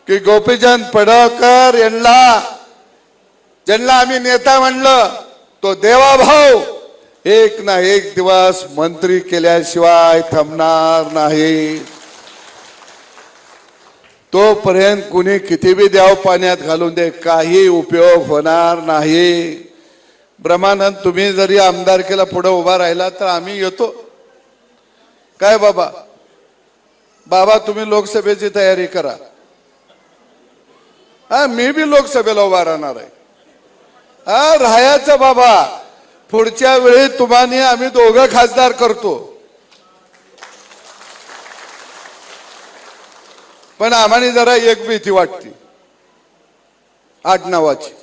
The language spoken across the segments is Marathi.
की गोपीचंद पडळकर यांना ज्यांना आम्ही नेता म्हणलं तो देवाभाऊ एक ना एक दिवस मंत्री केल्याशिवाय थांबणार नाही. तोपर्यंत कुणी किती बी द्याव पाण्यात घालून दे, काही उपयोग होणार नाही. ब्रह्मानंद तुम्ही जरी आमदारकीला पुढे उभा राहिला तर आम्ही येतो. काय बाबा, बाबा तुम्ही लोकसभेची तयारी करा. हा, मी बी लोकसभेला उभा राहणार आहे. हा, राहायचं बाबा, पुढच्या वेळी तुम्हाला आम्ही दोघं खासदार करतो. पण आम्हाला जरा एक भीती वाटते आडनावाची.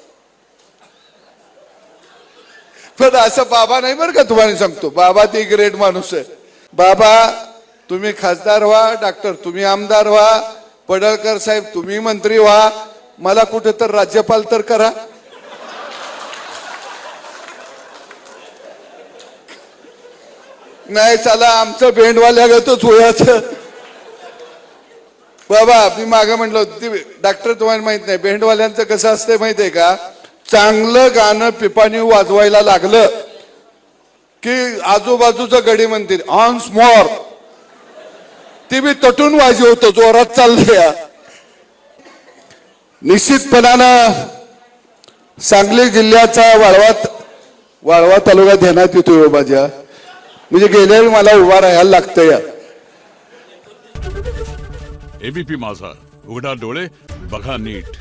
पण असं बाबा नाही बरं का, तुम्हाला सांगतो, बाबा ती ग्रेट माणूस आहे. बाबा तुम्ही खासदार व्हा, डॉक्टर तुम्ही आमदार व्हा, पडळकर साहेब तुम्ही मंत्री व्हा, मला कुठे तर राज्यपाल तर करा. नाही चला आमचं भेंडवाल्यागतच होयाचं. बाबा मी मागे म्हटलं ती डॉक्टर तुम्हाला माहित नाही भेंडवाल्यांचं कसं असतं माहितीये का, चांगलं गाणं पिपाणी वाजवायला लागलं की आजूबाजूचं गडी म्हणतील ऑन्स मोर, ती बी तटून वाजवतो, जोरात चाललंय. निश्चितपणानं सांगली जिल्ह्याचा वाळवा तालुका ध्यानात येतोय माझ्या, म्हणजे गेल्या वेळी मला उभा राहायला लागतं. या एबीपी माझा, उघडा डोळे बघा नीट.